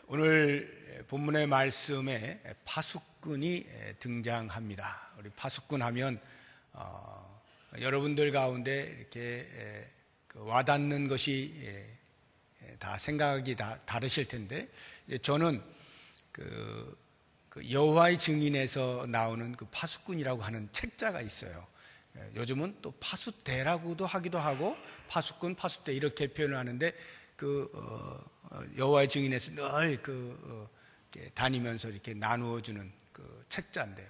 오늘 본문의 말씀에 파수꾼이 등장합니다. 우리 파수꾼 하면 여러분들 가운데 이렇게 와닿는 것이 다 생각이 다 다르실 텐데, 저는 그 여호와의 증인에서 나오는 그 파수꾼이라고 하는 책자가 있어요. 요즘은 또 파수대라고도 하기도 하고 파수꾼, 파수대 이렇게 표현을 하는데, 여호와의 증인에서 늘 다니면서 이렇게 나누어주는 그 책자인데요.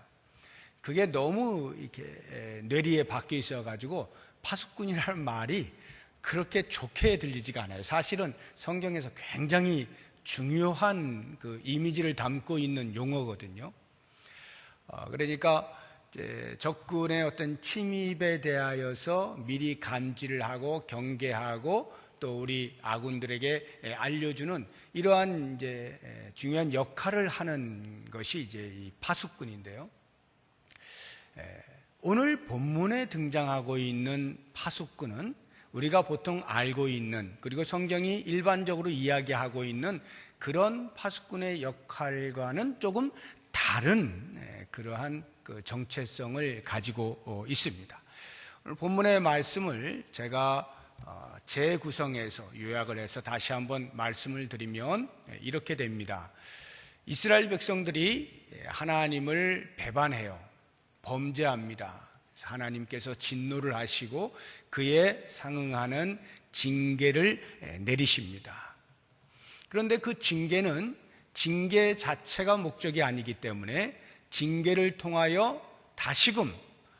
그게 너무 이렇게 뇌리에 박혀 있어가지고 파수꾼이라는 말이 그렇게 좋게 들리지가 않아요. 사실은 성경에서 굉장히 중요한 그 이미지를 담고 있는 용어거든요. 그러니까 이제 적군의 어떤 침입에 대하여서 미리 감지를 하고 경계하고 또 우리 아군들에게 알려주는 이러한 이제 중요한 역할을 하는 것이 이제 이 파수꾼인데요. 오늘 본문에 등장하고 있는 파수꾼은 우리가 보통 알고 있는, 그리고 성경이 일반적으로 이야기하고 있는 그런 파수꾼의 역할과는 조금 다른 그러한 그 정체성을 가지고 있습니다. 오늘 본문의 말씀을 제가 재구성해서 요약을 해서 다시 한번 말씀을 드리면 이렇게 됩니다. 이스라엘 백성들이 하나님을 배반해요. 범죄합니다. 하나님께서 진노를 하시고 그에 상응하는 징계를 내리십니다. 그런데 그 징계는 징계 자체가 목적이 아니기 때문에 징계를 통하여 다시금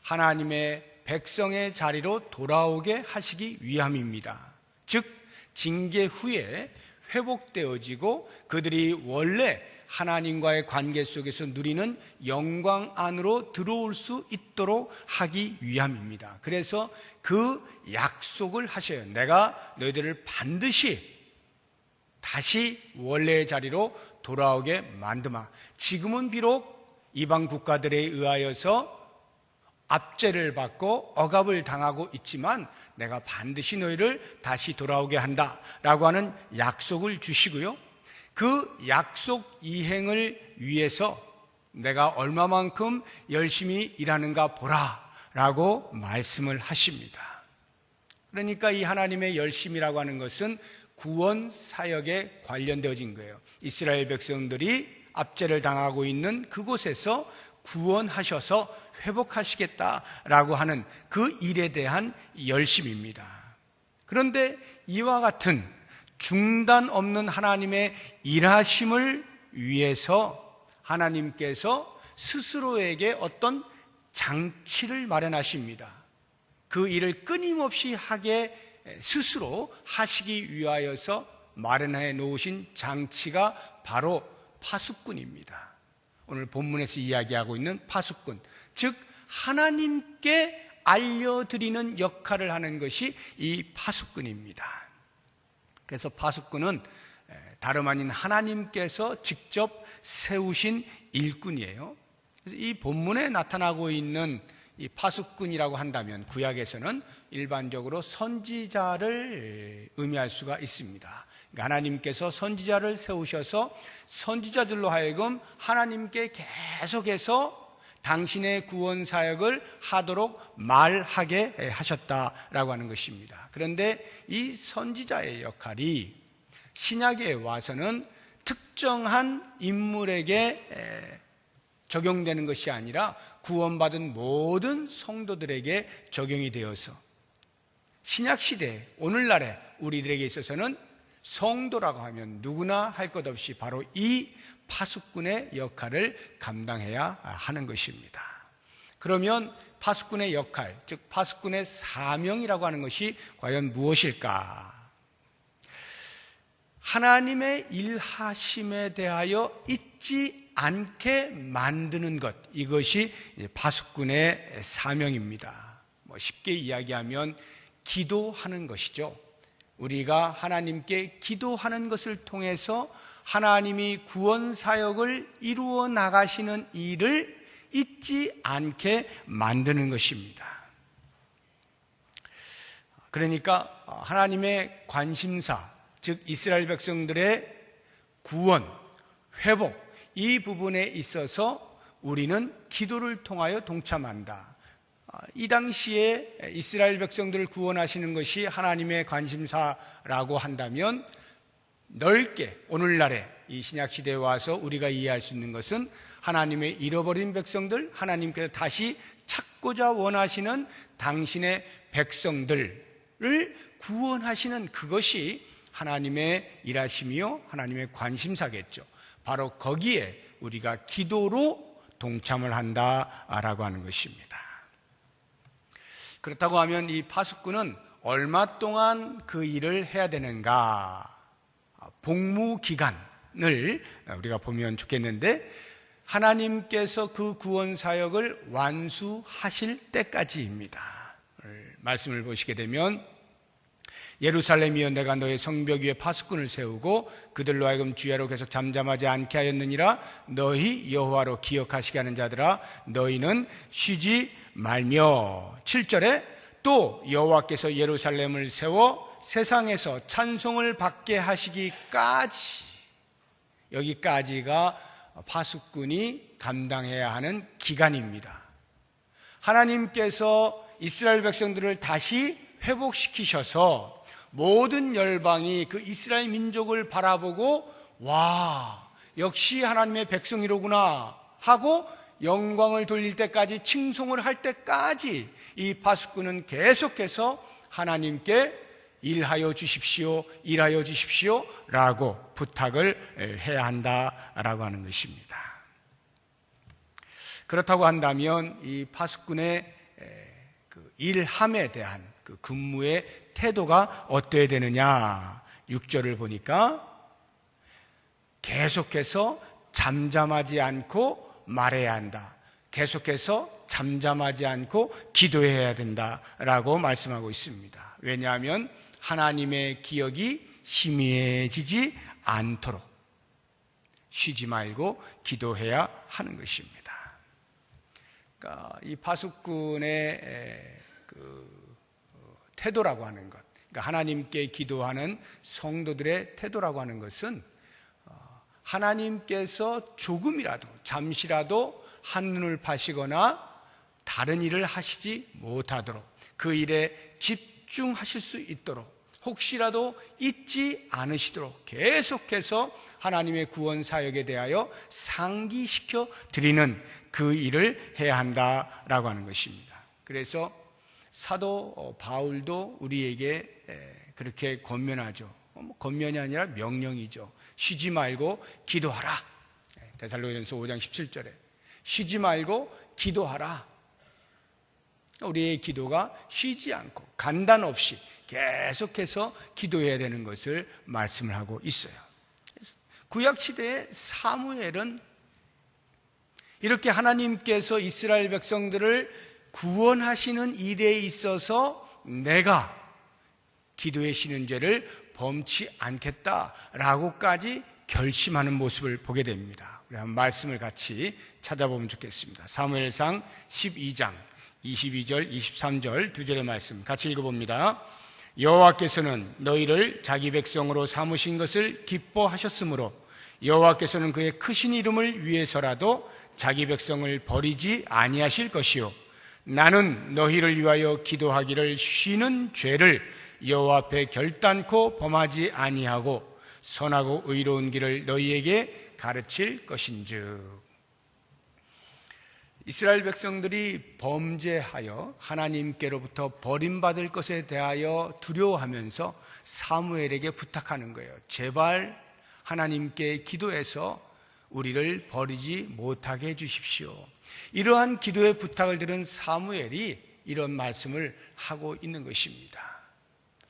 하나님의 백성의 자리로 돌아오게 하시기 위함입니다. 즉 징계 후에 회복되어지고 그들이 원래 하나님과의 관계 속에서 누리는 영광 안으로 들어올 수 있도록 하기 위함입니다. 그래서 그 약속을 하셔요. 내가 너희들을 반드시 다시 원래의 자리로 돌아오게 만드마. 지금은 비록 이방 국가들에 의하여서 압제를 받고 억압을 당하고 있지만 내가 반드시 너희를 다시 돌아오게 한다라고 하는 약속을 주시고요. 그 약속 이행을 위해서 내가 얼마만큼 열심히 일하는가 보라라고 말씀을 하십니다. 그러니까 이 하나님의 열심이라고 하는 것은 구원 사역에 관련되어진 거예요. 이스라엘 백성들이 압제를 당하고 있는 그곳에서 구원하셔서 회복하시겠다라고 하는 그 일에 대한 열심입니다. 그런데 이와 같은 중단 없는 하나님의 일하심을 위해서 하나님께서 스스로에게 어떤 장치를 마련하십니다. 그 일을 끊임없이 하게 스스로 하시기 위하여서 마련해 놓으신 장치가 바로 파수꾼입니다. 오늘 본문에서 이야기하고 있는 파수꾼, 즉 하나님께 알려드리는 역할을 하는 것이 이 파수꾼입니다. 그래서 파수꾼은 다름 아닌 하나님께서 직접 세우신 일꾼이에요. 이 본문에 나타나고 있는 이 파수꾼이라고 한다면 구약에서는 일반적으로 선지자를 의미할 수가 있습니다. 그러니까 하나님께서 선지자를 세우셔서 선지자들로 하여금 하나님께 계속해서 당신의 구원 사역을 하도록 말하게 하셨다라고 하는 것입니다. 그런데 이 선지자의 역할이 신약에 와서는 특정한 인물에게 적용되는 것이 아니라 구원받은 모든 성도들에게 적용이 되어서 신약시대 오늘날에 우리들에게 있어서는 성도라고 하면 누구나 할 것 없이 바로 이 파수꾼의 역할을 감당해야 하는 것입니다. 그러면 파수꾼의 역할, 즉 파수꾼의 사명이라고 하는 것이 과연 무엇일까? 하나님의 일하심에 대하여 잊지 않게 만드는 것, 이것이 파수꾼의 사명입니다. 쉽게 이야기하면 기도하는 것이죠. 우리가 하나님께 기도하는 것을 통해서 하나님이 구원 사역을 이루어 나가시는 일을 잊지 않게 만드는 것입니다. 그러니까 하나님의 관심사, 즉 이스라엘 백성들의 구원, 회복, 이 부분에 있어서 우리는 기도를 통하여 동참한다. 이 당시에 이스라엘 백성들을 구원하시는 것이 하나님의 관심사라고 한다면, 넓게 오늘날에 이 신약시대에 와서 우리가 이해할 수 있는 것은 하나님의 잃어버린 백성들, 하나님께서 다시 찾고자 원하시는 당신의 백성들을 구원하시는 그것이 하나님의 일하심이요 하나님의 관심사겠죠. 바로 거기에 우리가 기도로 동참을 한다라고 하는 것입니다. 그렇다고 하면 이 파수꾼은 얼마 동안 그 일을 해야 되는가? 복무 기간을 우리가 보면 좋겠는데, 하나님께서 그 구원 사역을 완수하실 때까지입니다. 말씀을 보시게 되면, 예루살렘이여 내가 너의 성벽 위에 파수꾼을 세우고 그들로 하여금 주야로 계속 잠잠하지 않게 하였느니라. 너희 여호와로 기억하시게 하는 자들아, 너희는 쉬지 말며. 7절에 또 여호와께서 예루살렘을 세워 세상에서 찬송을 받게 하시기까지, 여기까지가 파수꾼이 감당해야 하는 기간입니다. 하나님께서 이스라엘 백성들을 다시 회복시키셔서 모든 열방이 그 이스라엘 민족을 바라보고 와, 역시 하나님의 백성이로구나 하고 영광을 돌릴 때까지, 칭송을 할 때까지 이 파수꾼은 계속해서 하나님께 일하여 주십시오, 일하여 주십시오 라고 부탁을 해야 한다라고 하는 것입니다. 그렇다고 한다면 이 파수꾼의 그 일함에 대한 그 근무의 태도가 어떠해야 되느냐? 6절을 보니까 계속해서 잠잠하지 않고 말해야 한다. 계속해서 잠잠하지 않고 기도해야 된다라고 말씀하고 있습니다. 왜냐하면 하나님의 기억이 희미해지지 않도록 쉬지 말고 기도해야 하는 것입니다. 그러니까 이 파수꾼의 그 태도라고 하는 것, 그러니까 하나님께 기도하는 성도들의 태도라고 하는 것은 하나님께서 조금이라도, 잠시라도 한눈을 파시거나 다른 일을 하시지 못하도록 그 일에 집중하실 수 있도록, 혹시라도 잊지 않으시도록 계속해서 하나님의 구원 사역에 대하여 상기시켜 드리는 그 일을 해야 한다라고 하는 것입니다. 그래서 사도 바울도 우리에게 그렇게 권면하죠. 권면이 아니라 명령이죠. 쉬지 말고 기도하라. 데살로니가전서 5장 17절에 쉬지 말고 기도하라. 우리의 기도가 쉬지 않고 간단 없이 계속해서 기도해야 되는 것을 말씀을 하고 있어요. 구약시대의 사무엘은 이렇게 하나님께서 이스라엘 백성들을 구원하시는 일에 있어서 내가 기도의 쉬는 죄를 범치 않겠다라고까지 결심하는 모습을 보게 됩니다. 우리 한번 말씀을 같이 찾아보면 좋겠습니다. 사무엘상 12장 22절 23절 두 절의 말씀 같이 읽어봅니다. 여호와께서는 너희를 자기 백성으로 삼으신 것을 기뻐하셨으므로 여호와께서는 그의 크신 이름을 위해서라도 자기 백성을 버리지 아니하실 것이요, 나는 너희를 위하여 기도하기를 쉬는 죄를 여호와 앞에 결단코 범하지 아니하고 선하고 의로운 길을 너희에게 가르칠 것인즉. 이스라엘 백성들이 범죄하여 하나님께로부터 버림받을 것에 대하여 두려워하면서 사무엘에게 부탁하는 거예요. 제발 하나님께 기도해서 우리를 버리지 못하게 해주십시오. 이러한 기도의 부탁을 들은 사무엘이 이런 말씀을 하고 있는 것입니다.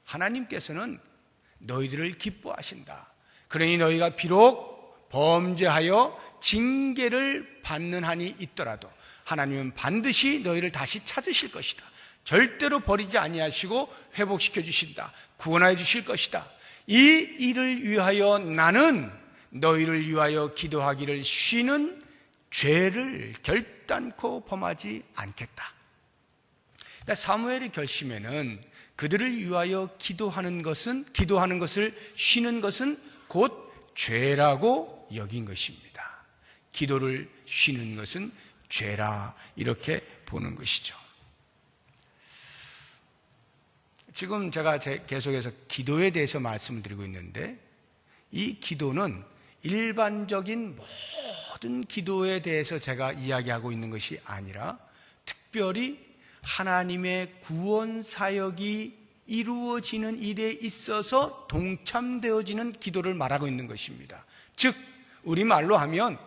하나님께서는 너희들을 기뻐하신다. 그러니 너희가 비록 범죄하여 징계를 받는 한이 있더라도 하나님은 반드시 너희를 다시 찾으실 것이다. 절대로 버리지 아니하시고 회복시켜 주신다. 구원하여 주실 것이다. 이 일을 위하여 나는 너희를 위하여 기도하기를 쉬는 죄를 결단코 범하지 않겠다. 그러니까 사무엘의 결심에는 그들을 위하여 기도하는 것을 쉬는 것은 곧 죄라고 여긴 것입니다. 기도를 쉬는 것은 죄라 이렇게 보는 것이죠. 지금 제가 계속해서 기도에 대해서 말씀을 드리고 있는데 이 기도는 일반적인 모든 기도에 대해서 제가 이야기하고 있는 것이 아니라 특별히 하나님의 구원 사역이 이루어지는 일에 있어서 동참되어지는 기도를 말하고 있는 것입니다. 즉 우리말로 하면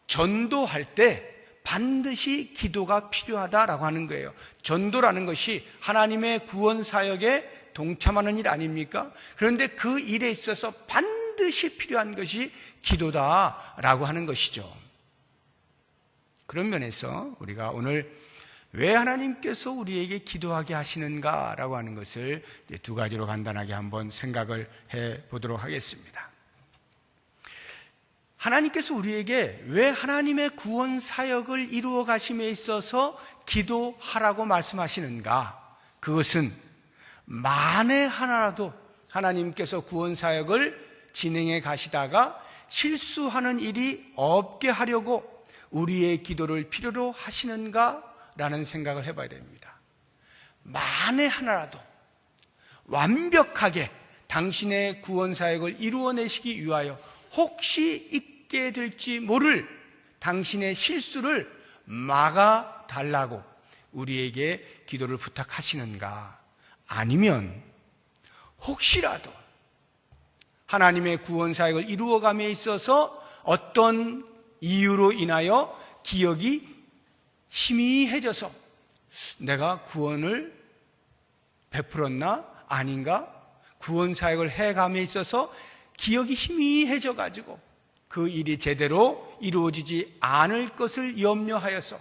전도할 때 반드시 기도가 필요하다라고 하는 거예요. 전도라는 것이 하나님의 구원 사역에 동참하는 일 아닙니까? 그런데 그 일에 있어서 반드시 필요한 것이 기도다라고 하는 것이죠. 그런 면에서 우리가 오늘 왜 하나님께서 우리에게 기도하게 하시는가라고 하는 것을 두 가지로 간단하게 한번 생각을 해보도록 하겠습니다. 하나님께서 우리에게 왜 하나님의 구원 사역을 이루어 가심에 있어서 기도하라고 말씀하시는가? 그것은 만에 하나라도 하나님께서 구원 사역을 진행해 가시다가 실수하는 일이 없게 하려고 우리의 기도를 필요로 하시는가라는 생각을 해봐야 됩니다. 만에 하나라도 완벽하게 당신의 구원 사역을 이루어내시기 위하여 혹시 있게 될지 모를 당신의 실수를 막아달라고 우리에게 기도를 부탁하시는가? 아니면 혹시라도 하나님의 구원 사역을 이루어감에 있어서 어떤 이유로 인하여 기억이 희미해져서 내가 구원을 베풀었나? 아닌가? 구원 사역을 해감에 있어서 기억이 희미해져 가지고 그 일이 제대로 이루어지지 않을 것을 염려하여서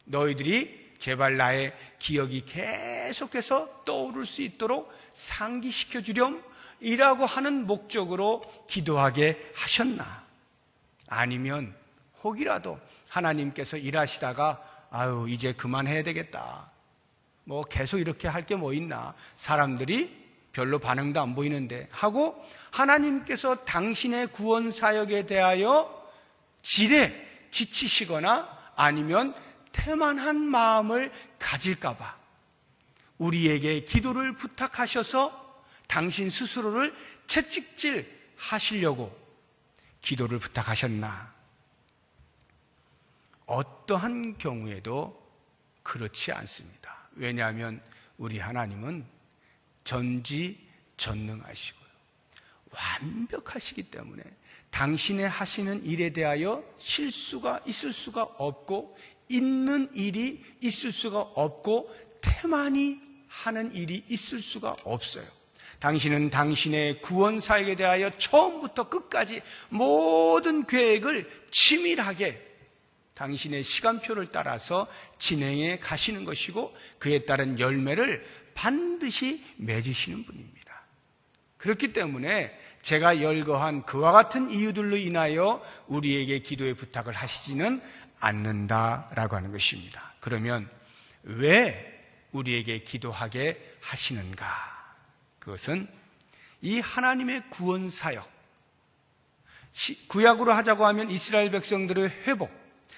너희들이 제발 나의 기억이 계속해서 떠오를 수 있도록 상기시켜 주렴이라고 하는 목적으로 기도하게 하셨나? 아니면 혹이라도 하나님께서 일하시다가 아유 이제 그만해야 되겠다, 뭐 계속 이렇게 할 게 뭐 있나, 사람들이 별로 반응도 안 보이는데 하고 하나님께서 당신의 구원 사역에 대하여 지치시거나 아니면 태만한 마음을 가질까 봐 우리에게 기도를 부탁하셔서 당신 스스로를 채찍질 하시려고 기도를 부탁하셨나? 어떠한 경우에도 그렇지 않습니다. 왜냐하면 우리 하나님은 전지전능하시고요 완벽하시기 때문에 당신의 하시는 일에 대하여 실수가 있을 수가 없고 있는 일이 있을 수가 없고 태만히 하는 일이 있을 수가 없어요. 당신은 당신의 구원 사역에 대하여 처음부터 끝까지 모든 계획을 치밀하게 당신의 시간표를 따라서 진행해 가시는 것이고 그에 따른 열매를 반드시 맺으시는 분입니다. 그렇기 때문에 제가 열거한 그와 같은 이유들로 인하여 우리에게 기도의 부탁을 하시지는 않는다라고 하는 것입니다. 그러면 왜 우리에게 기도하게 하시는가? 그것은 이 하나님의 구원 사역, 구약으로 하자고 하면 이스라엘 백성들의 회복,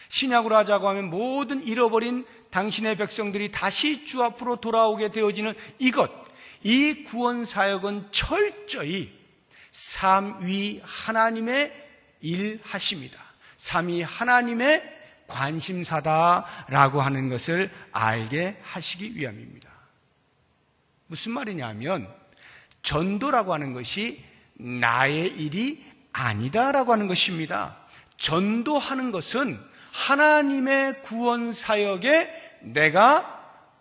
신약으로 하자고 하면 모든 잃어버린 당신의 백성들이 다시 주 앞으로 돌아오게 되어지는 이 구원 사역은 철저히 삼위 하나님의 일하십니다. 삼위 하나님의 관심사다라고 하는 것을 알게 하시기 위함입니다. 무슨 말이냐면 전도라고 하는 것이 나의 일이 아니다라고 하는 것입니다. 전도하는 것은 하나님의 구원 사역에 내가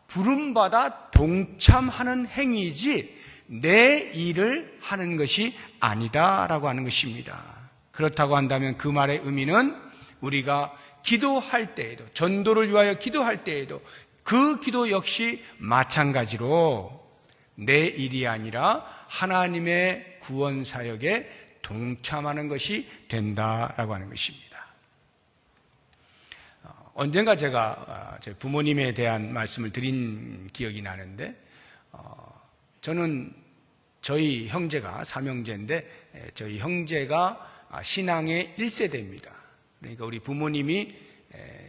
부름받아 동참하는 행위이지 내 일을 하는 것이 아니다라고 하는 것입니다. 그렇다고 한다면 그 말의 의미는 우리가 기도할 때에도, 전도를 위하여 기도할 때에도 그 기도 역시 마찬가지로 내 일이 아니라 하나님의 구원 사역에 동참하는 것이 된다라고 하는 것입니다. 언젠가 제가 제 부모님에 대한 말씀을 드린 기억이 나는데 저는 저희 형제가 삼형제인데 저희 형제가 신앙의 1세대입니다. 그러니까 우리 부모님이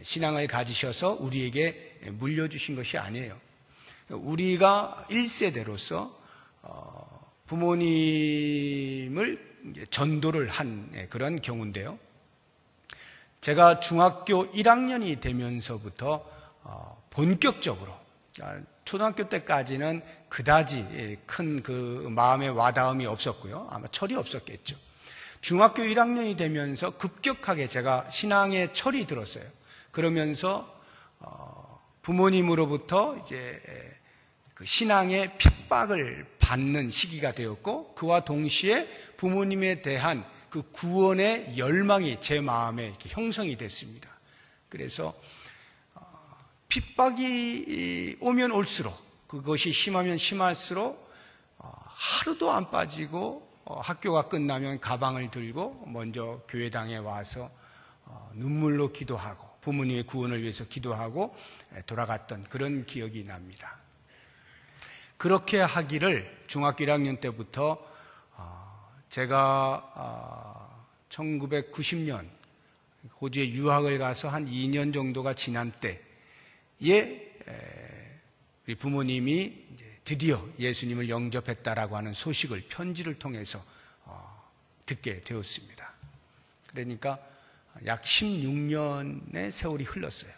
신앙을 가지셔서 우리에게 물려주신 것이 아니에요. 우리가 1세대로서 부모님을 전도를 한 그런 경우인데요. 제가 중학교 1학년이 되면서부터 본격적으로, 초등학교 때까지는 그다지 큰 그 마음의 와닿음이 없었고요. 아마 철이 없었겠죠. 중학교 1학년이 되면서 급격하게 제가 신앙의 철이 들었어요. 그러면서 부모님으로부터 이제 그 신앙의 핍박을 받는 시기가 되었고, 그와 동시에 부모님에 대한 그 구원의 열망이 제 마음에 이렇게 형성이 됐습니다. 그래서 핍박이 오면 올수록, 그것이 심하면 심할수록 하루도 안 빠지고 학교가 끝나면 가방을 들고 먼저 교회당에 와서 눈물로 기도하고 부모님의 구원을 위해서 기도하고 돌아갔던 그런 기억이 납니다. 그렇게 하기를 중학교 1학년 때부터 제가 1990년 호주에 유학을 가서 한 2년 정도가 지난 때에 우리 부모님이 드디어 예수님을 영접했다라고 하는 소식을 편지를 통해서 듣게 되었습니다. 그러니까 약 16년의 세월이 흘렀어요.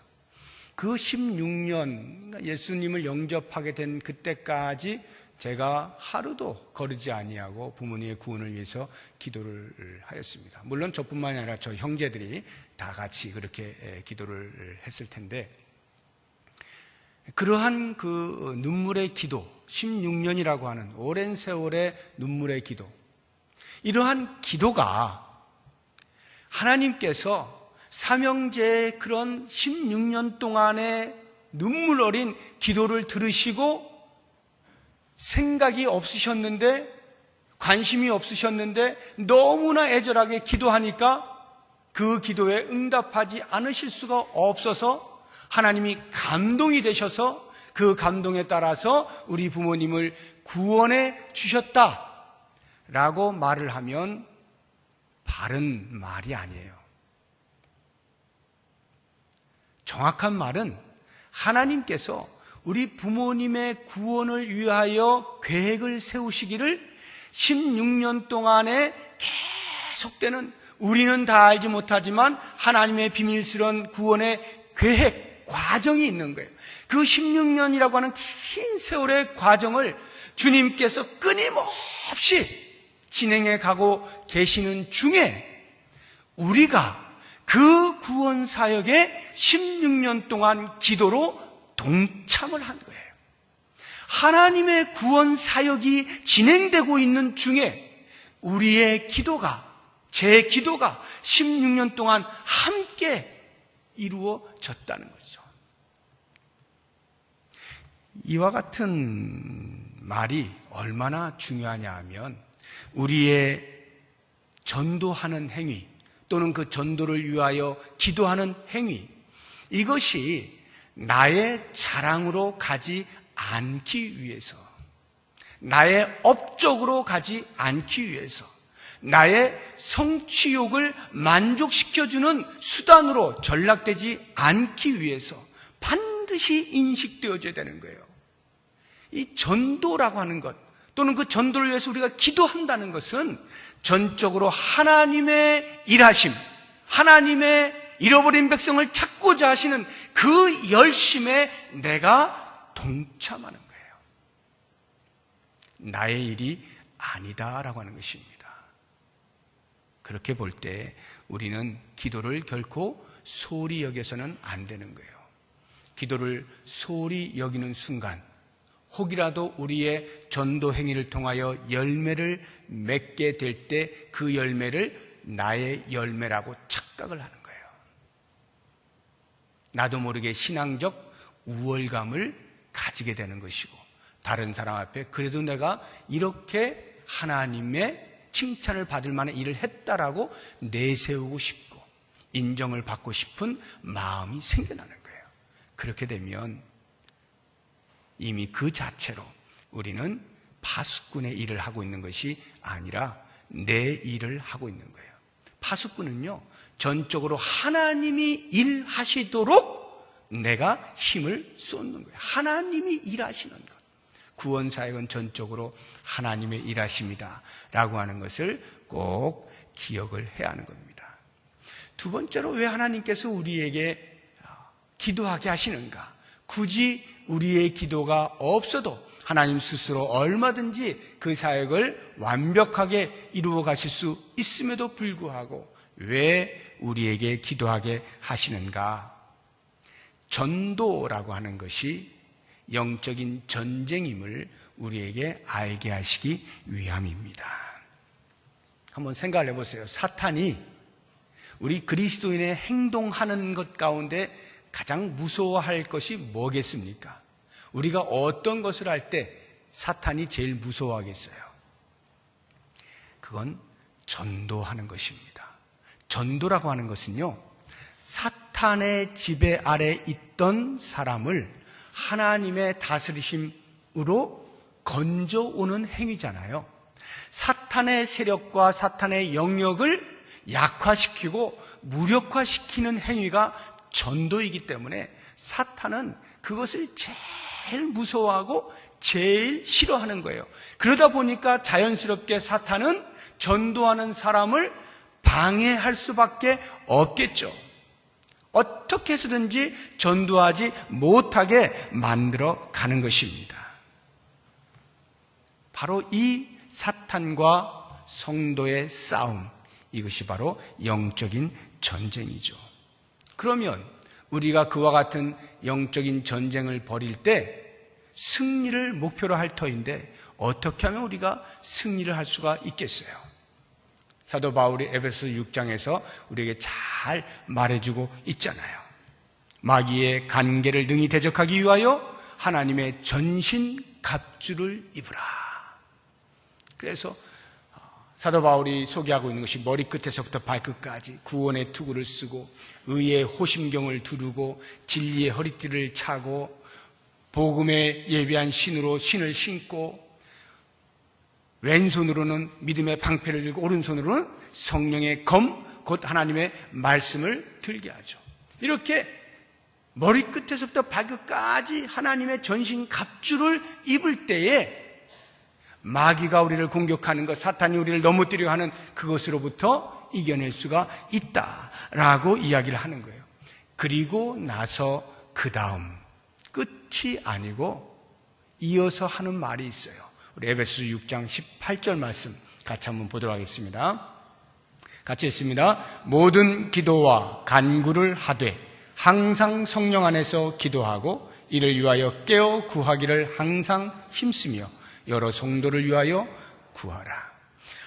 그 16년 예수님을 영접하게 된 그때까지 제가 하루도 거르지 아니하고 부모님의 구원을 위해서 기도를 하였습니다. 물론 저뿐만이 아니라 저 형제들이 다 같이 그렇게 기도를 했을 텐데, 그러한 그 눈물의 기도, 16년이라고 하는 오랜 세월의 눈물의 기도, 이러한 기도가 하나님께서 삼형제의 그런 16년 동안의 눈물 어린 기도를 들으시고 생각이 없으셨는데, 관심이 없으셨는데 너무나 애절하게 기도하니까 그 기도에 응답하지 않으실 수가 없어서 하나님이 감동이 되셔서 그 감동에 따라서 우리 부모님을 구원해 주셨다라고 말을 하면 바른 말이 아니에요. 정확한 말은 하나님께서 우리 부모님의 구원을 위하여 계획을 세우시기를 16년 동안에 계속되는, 우리는 다 알지 못하지만 하나님의 비밀스러운 구원의 계획, 과정이 있는 거예요. 그 16년이라고 하는 긴 세월의 과정을 주님께서 끊임없이 진행해 가고 계시는 중에 우리가 그 구원 사역에 16년 동안 기도로 동참을 한 거예요. 하나님의 구원 사역이 진행되고 있는 중에 우리의 기도가, 제 기도가 16년 동안 함께 이루어졌다는 거죠. 이와 같은 말이 얼마나 중요하냐 하면, 우리의 전도하는 행위 또는 그 전도를 위하여 기도하는 행위, 이것이 나의 자랑으로 가지 않기 위해서, 나의 업적으로 가지 않기 위해서, 나의 성취욕을 만족시켜주는 수단으로 전락되지 않기 위해서 반드시 인식되어져야 되는 거예요. 이 전도라고 하는 것, 또는 그 전도를 위해서 우리가 기도한다는 것은 전적으로 하나님의 일하심, 하나님의 잃어버린 백성을 찾고자 하시는 그 열심에 내가 동참하는 거예요. 나의 일이 아니다라고 하는 것입니다. 그렇게 볼 때 우리는 기도를 결코 소홀히 여겨서는 안 되는 거예요. 기도를 소홀히 여기는 순간 혹이라도 우리의 전도 행위를 통하여 열매를 맺게 될 때 그 열매를 나의 열매라고 착각을 하는 거예요. 나도 모르게 신앙적 우월감을 가지게 되는 것이고, 다른 사람 앞에 그래도 내가 이렇게 하나님의 칭찬을 받을 만한 일을 했다라고 내세우고 싶고 인정을 받고 싶은 마음이 생겨나는 거예요. 그렇게 되면 이미 그 자체로 우리는 파수꾼의 일을 하고 있는 것이 아니라 내 일을 하고 있는 거예요. 파수꾼은요, 전적으로 하나님이 일하시도록 내가 힘을 쏟는 거예요. 하나님이 일하시는 것. 구원사역은 전적으로 하나님의 일하심이다 라고 하는 것을 꼭 기억을 해야 하는 겁니다. 두 번째로, 왜 하나님께서 우리에게 기도하게 하시는가? 굳이 우리의 기도가 없어도 하나님 스스로 얼마든지 그 사역을 완벽하게 이루어 가실 수 있음에도 불구하고 왜 우리에게 기도하게 하시는가? 전도라고 하는 것이 영적인 전쟁임을 우리에게 알게 하시기 위함입니다. 한번 생각을 해보세요. 사탄이 우리 그리스도인의 행동하는 것 가운데 가장 무서워할 것이 뭐겠습니까? 우리가 어떤 것을 할 때 사탄이 제일 무서워하겠어요? 그건 전도하는 것입니다. 전도라고 하는 것은요, 사탄의 지배 아래 있던 사람을 하나님의 다스리심으로 건져오는 행위잖아요. 사탄의 세력과 사탄의 영역을 약화시키고 무력화시키는 행위가 전도이기 때문에 사탄은 그것을 제일 무서워하고 제일 싫어하는 거예요. 그러다 보니까 자연스럽게 사탄은 전도하는 사람을 방해할 수밖에 없겠죠. 어떻게 해서든지 전도하지 못하게 만들어 가는 것입니다. 바로 이 사탄과 성도의 싸움, 이것이 바로 영적인 전쟁이죠. 그러면 우리가 그와 같은 영적인 전쟁을 벌일 때 승리를 목표로 할 터인데 어떻게 하면 우리가 승리를 할 수가 있겠어요? 사도 바울이 에베소 6장에서 우리에게 잘 말해주고 있잖아요. 마귀의 간계를 능히 대적하기 위하여 하나님의 전신 갑주를 입으라. 그래서 사도 바울이 소개하고 있는 것이 머리끝에서부터 발끝까지 구원의 투구를 쓰고 의의 호심경을 두르고 진리의 허리띠를 차고 복음에 예비한 신으로 신을 신고 왼손으로는 믿음의 방패를 들고 오른손으로는 성령의 검, 곧 하나님의 말씀을 들게 하죠. 이렇게 머리끝에서부터 발끝까지 하나님의 전신 갑주를 입을 때에 마귀가 우리를 공격하는 것, 사탄이 우리를 넘어뜨려 하는 그것으로부터 이겨낼 수가 있다라고 이야기를 하는 거예요. 그리고 나서 그 다음 끝이 아니고 이어서 하는 말이 있어요. 우리 에베소 6장 18절 말씀 같이 한번 보도록 하겠습니다. 같이 읽습니다. 모든 기도와 간구를 하되 항상 성령 안에서 기도하고 이를 위하여 깨어 구하기를 항상 힘쓰며 여러 성도를 위하여 구하라.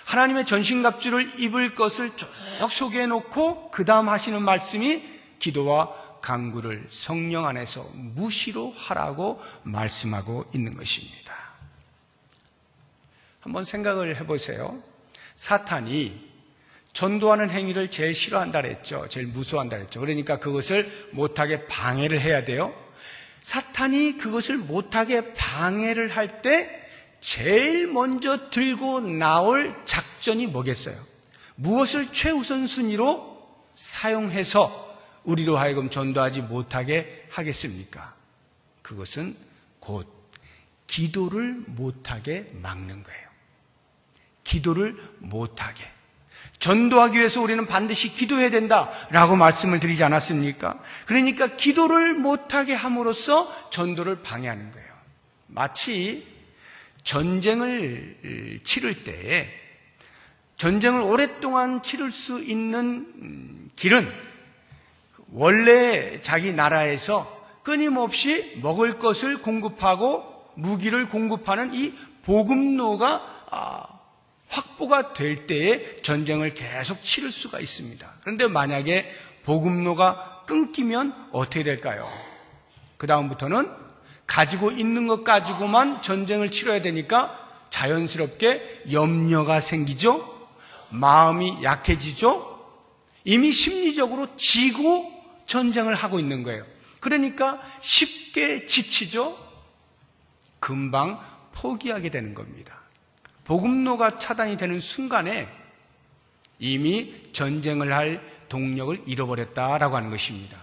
하나님의 전신갑주를 입을 것을 쭉 소개해 놓고 그 다음 하시는 말씀이 기도와 간구를 성령 안에서 무시로 하라고 말씀하고 있는 것입니다. 한번 생각을 해보세요. 사탄이 전도하는 행위를 제일 싫어한다 그랬죠. 제일 무서워한다 그랬죠. 그러니까 그것을 못하게 방해를 해야 돼요. 사탄이 그것을 못하게 방해를 할 때 제일 먼저 들고 나올 작전이 뭐겠어요? 무엇을 최우선 순위로 사용해서 우리로 하여금 전도하지 못하게 하겠습니까? 그것은 곧 기도를 못하게 막는 거예요. 기도를 못하게. 전도하기 위해서 우리는 반드시 기도해야 된다라고 말씀을 드리지 않았습니까? 그러니까 기도를 못하게 함으로써 전도를 방해하는 거예요. 마치 전쟁을 치를 때에 전쟁을 오랫동안 치를 수 있는 길은 원래 자기 나라에서 끊임없이 먹을 것을 공급하고 무기를 공급하는 이 보급로가 확보가 될 때에 전쟁을 계속 치를 수가 있습니다. 그런데 만약에 보급로가 끊기면 어떻게 될까요? 그 다음부터는 가지고 있는 것 가지고만 전쟁을 치러야 되니까 자연스럽게 염려가 생기죠. 마음이 약해지죠. 이미 심리적으로 지고 전쟁을 하고 있는 거예요. 그러니까 쉽게 지치죠. 금방 포기하게 되는 겁니다. 보급로가 차단이 되는 순간에 이미 전쟁을 할 동력을 잃어버렸다라고 하는 것입니다.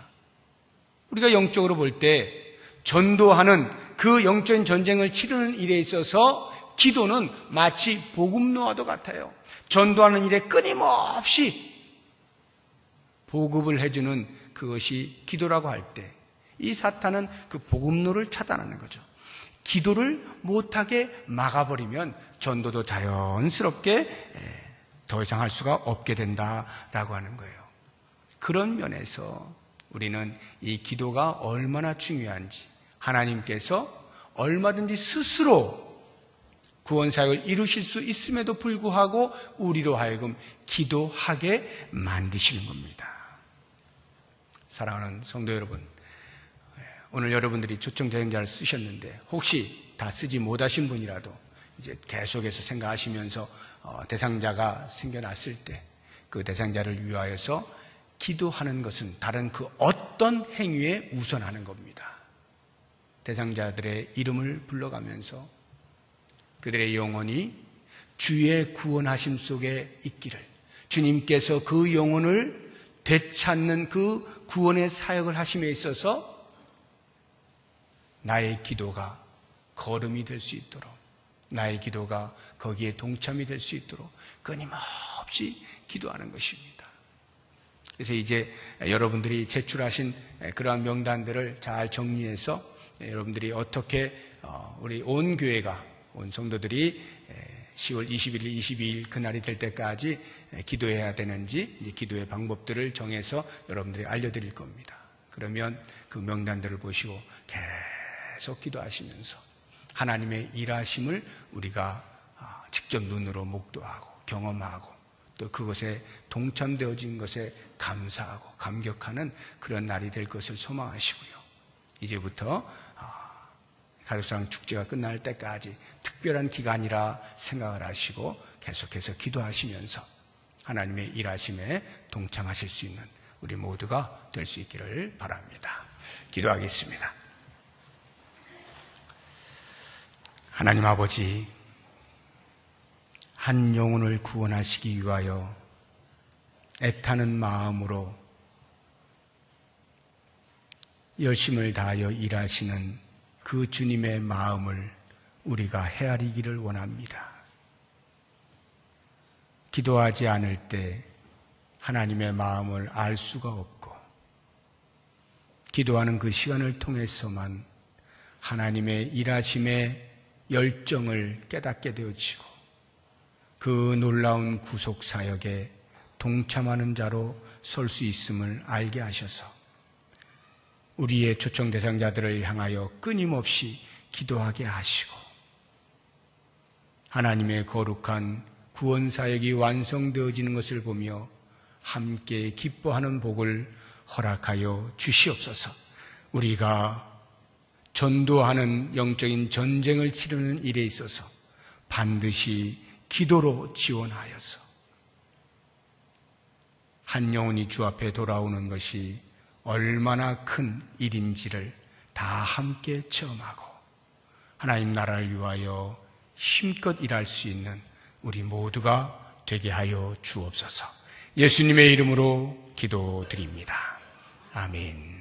우리가 영적으로 볼 때 전도하는 그 영적인 전쟁을 치르는 일에 있어서 기도는 마치 보급로와도 같아요. 전도하는 일에 끊임없이 보급을 해주는 그것이 기도라고 할 때 이 사탄은 그 보급로를 차단하는 거죠. 기도를 못하게 막아버리면 전도도 자연스럽게 더 이상 할 수가 없게 된다라고 하는 거예요. 그런 면에서 우리는 이 기도가 얼마나 중요한지, 하나님께서 얼마든지 스스로 구원사역을 이루실 수 있음에도 불구하고 우리로 하여금 기도하게 만드시는 겁니다. 사랑하는 성도 여러분, 오늘 여러분들이 초청대행자를 쓰셨는데 혹시 다 쓰지 못하신 분이라도 이제 계속해서 생각하시면서 대상자가 생겨났을 때 그 대상자를 위하여서 기도하는 것은 다른 그 어떤 행위에 우선하는 겁니다. 대상자들의 이름을 불러가면서 그들의 영혼이 주의 구원하심 속에 있기를, 주님께서 그 영혼을 되찾는 그 구원의 사역을 하심에 있어서 나의 기도가 걸음이 될 수 있도록, 나의 기도가 거기에 동참이 될 수 있도록 끊임없이 기도하는 것입니다. 그래서 이제 여러분들이 제출하신 그러한 명단들을 잘 정리해서 여러분들이 어떻게 우리 온 교회가, 온 성도들이 10월 21일, 22일 그날이 될 때까지 기도해야 되는지 이제 기도의 방법들을 정해서 여러분들이 알려드릴 겁니다. 그러면 그 명단들을 보시고 계속 기도하시면서 하나님의 일하심을 우리가 직접 눈으로 목도하고 경험하고 또 그것에 동참되어진 것에 감사하고 감격하는 그런 날이 될 것을 소망하시고요. 이제부터 가족사랑 축제가 끝날 때까지 특별한 기간이라 생각을 하시고 계속해서 기도하시면서 하나님의 일하심에 동참하실 수 있는 우리 모두가 될 수 있기를 바랍니다. 기도하겠습니다. 하나님 아버지, 한 영혼을 구원하시기 위하여 애타는 마음으로 열심을 다하여 일하시는 그 주님의 마음을 우리가 헤아리기를 원합니다. 기도하지 않을 때 하나님의 마음을 알 수가 없고, 기도하는 그 시간을 통해서만 하나님의 일하심의 열정을 깨닫게 되어지고 그 놀라운 구속 사역에 동참하는 자로 설 수 있음을 알게 하셔서 우리의 초청 대상자들을 향하여 끊임없이 기도하게 하시고 하나님의 거룩한 구원 사역이 완성되어지는 것을 보며 함께 기뻐하는 복을 허락하여 주시옵소서. 우리가 전도하는 영적인 전쟁을 치르는 일에 있어서 반드시 기도로 지원하여서 한 영혼이 주 앞에 돌아오는 것이 얼마나 큰 일인지를 다 함께 체험하고 하나님 나라를 위하여 힘껏 일할 수 있는 우리 모두가 되게 하여 주옵소서. 예수님의 이름으로 기도드립니다. 아멘.